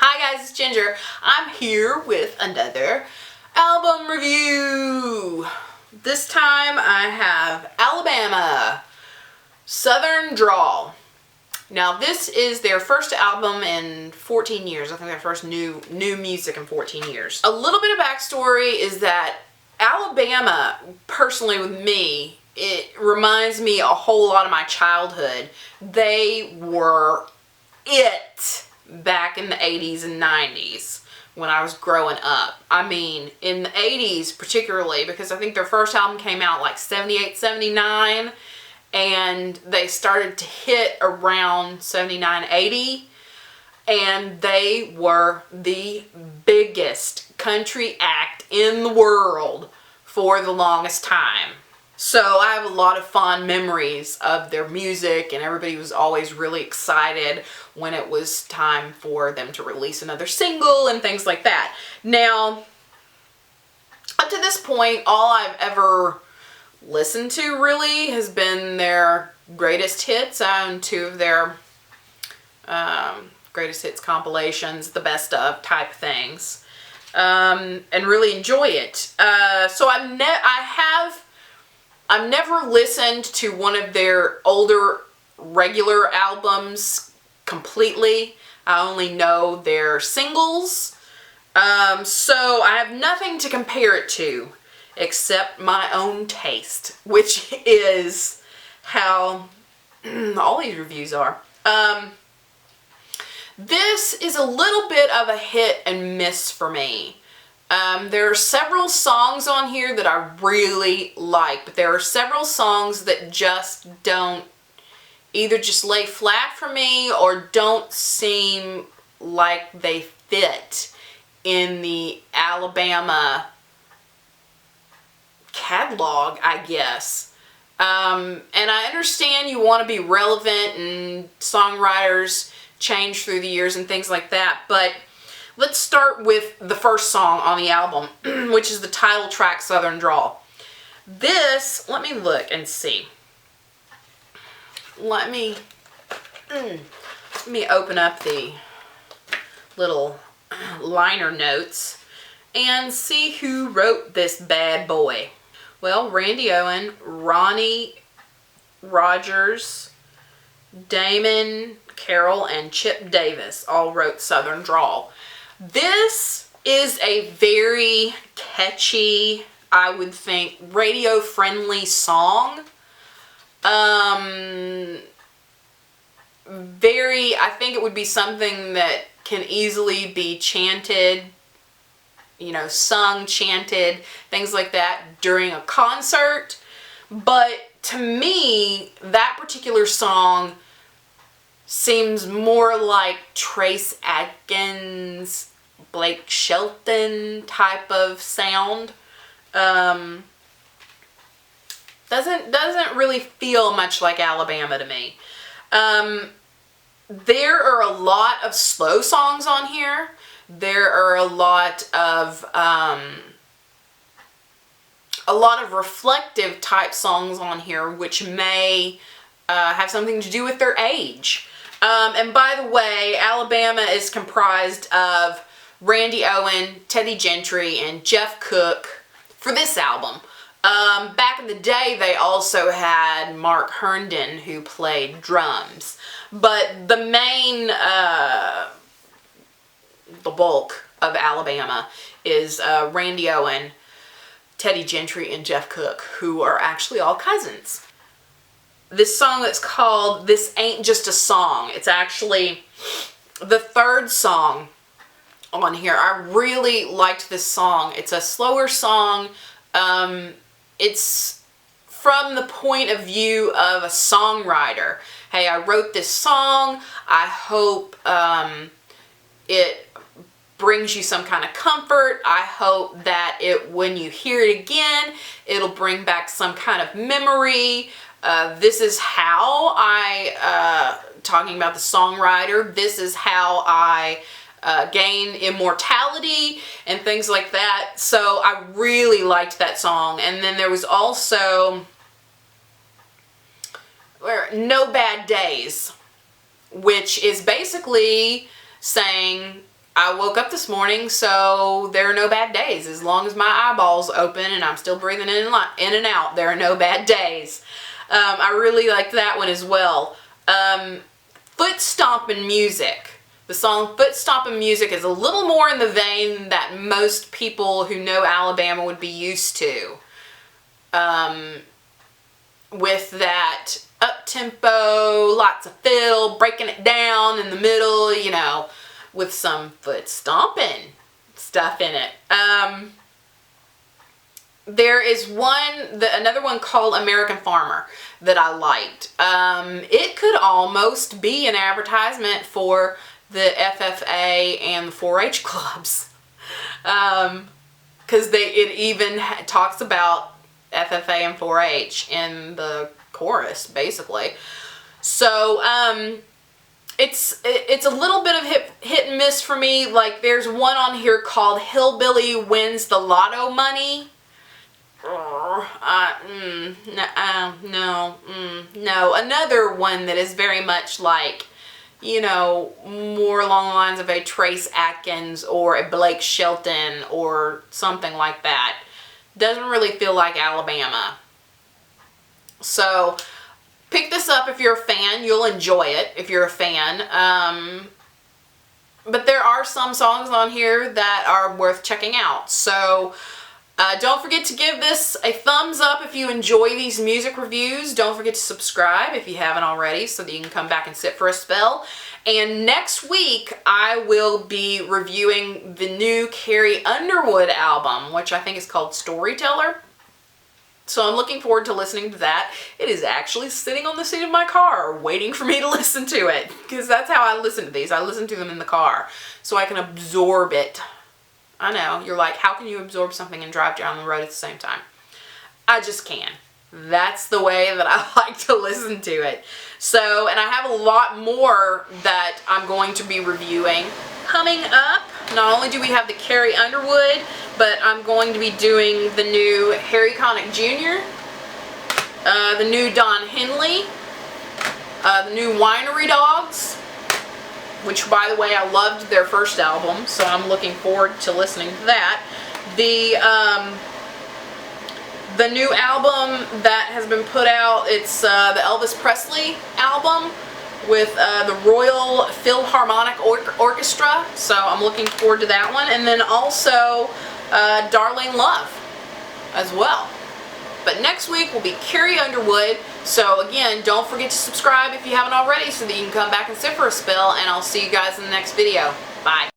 Hi guys, it's Ginger. I'm here with another album review. This time I have Alabama, Southern Drawl. Now this is their first album in 14 years. I think their first new music in 14 years. A little bit of backstory is that Alabama, personally with me, it reminds me a whole lot of my childhood. They were it back in the 80s and 90s when I was growing up. I mean, in the 80s particularly, because I think their first album came out like 78, 79, and they started to hit around 79, 80, and they were the biggest country act in the world for the longest time. So I have a lot of fond memories of their music, and everybody was always really excited when it was time for them to release another single and things like that. Now, up to this point, all I've ever listened to really has been their greatest hits. I own two of their greatest hits compilations, the best of type things, and really enjoy it. So I've never listened to one of their older regular albums completely. I only know their singles. So I have nothing to compare it to except my own taste, which is how all these reviews are. This is a little bit of a hit and miss for me. There are several songs on here that I really like, but there are several songs that just don't either just lay flat for me or don't seem like they fit in the Alabama catalog, I guess. And I understand you want to be relevant and songwriters change through the years and things like that, but let's start with the first song on the album, which is the title track, Southern Drawl. This, let me look and see. Let me open up the little liner notes and see who wrote this bad boy. Well, Randy Owen, Ronnie Rogers, Damon Carroll, and Chip Davis all wrote Southern Drawl. This is a very catchy, I would think, radio-friendly song. I think it would be something that can easily be chanted, you know, sung, chanted, things like that during a concert. But to me, that particular song seems more like Trace Adkins, Blake Shelton type of sound. Doesn't really feel much like Alabama to me. There are a lot of slow songs on here. There are a lot of reflective type songs on here, which may have something to do with their age. And by the way, Alabama is comprised of Randy Owen, Teddy Gentry, and Jeff Cook for this album. Back in the day, they also had Mark Herndon, who played drums. But the main, the bulk of Alabama is Randy Owen, Teddy Gentry, and Jeff Cook, who are actually all cousins. This song that's called This Ain't Just a Song. It's actually the third song on here. I really liked this song. It's a slower song. It's from the point of view of a songwriter. Hey, I wrote this song. I hope it brings you some kind of comfort. I hope that when you hear it again, it'll bring back some kind of memory. This is how talking about the songwriter, this is how I gain immortality and things like that. So I really liked that song. And then there was also No Bad Days, which is basically saying I woke up this morning, so there are no bad days. As long as my eyeballs open and I'm still breathing in and out, there are no bad days. I really liked that one as well. Foot stomping music. The song Foot Stompin' Music is a little more in the vein that most people who know Alabama would be used to. With that up-tempo, lots of fiddle, breaking it down in the middle, you know, with some foot stomping stuff in it. There is another one called American Farmer that I liked. It could almost be an advertisement for the FFA and the 4-H clubs. Because it even talks about FFA and 4-H in the chorus, basically. So, it's a little bit of hit and miss for me. Like, there's one on here called Hillbilly Wins the Lotto Money. No. Another one that is very much like, you know, more along the lines of a Trace Atkins or a Blake Shelton or something like that. Doesn't really feel like Alabama. So, pick this up if you're a fan. You'll enjoy it if you're a fan. But there are some songs on here that are worth checking out. So, don't forget to give this a thumbs up if you enjoy these music reviews. Don't forget to subscribe if you haven't already so that you can come back and sit for a spell. And next week, I will be reviewing the new Carrie Underwood album, which I think is called Storyteller. So I'm looking forward to listening to that. It is actually sitting on the seat of my car waiting for me to listen to it, because that's how I listen to these. I listen to them in the car so I can absorb it. I know, you're like, how can you absorb something and drive down the road at the same time? I just can. That's the way that I like to listen to it. So, and I have a lot more that I'm going to be reviewing coming up. Not only do we have the Carrie Underwood, but I'm going to be doing the new Harry Connick Jr., the new Don Henley, the new Winery Dogs, which, by the way, I loved their first album, so I'm looking forward to listening to that. The new album that has been put out, it's the Elvis Presley album with the Royal Philharmonic Orchestra, so I'm looking forward to that one. And then also Darling Love as well. But next week will be Carrie Underwood. So again, don't forget to subscribe if you haven't already so that you can come back and sit for a spell, and I'll see you guys in the next video. Bye.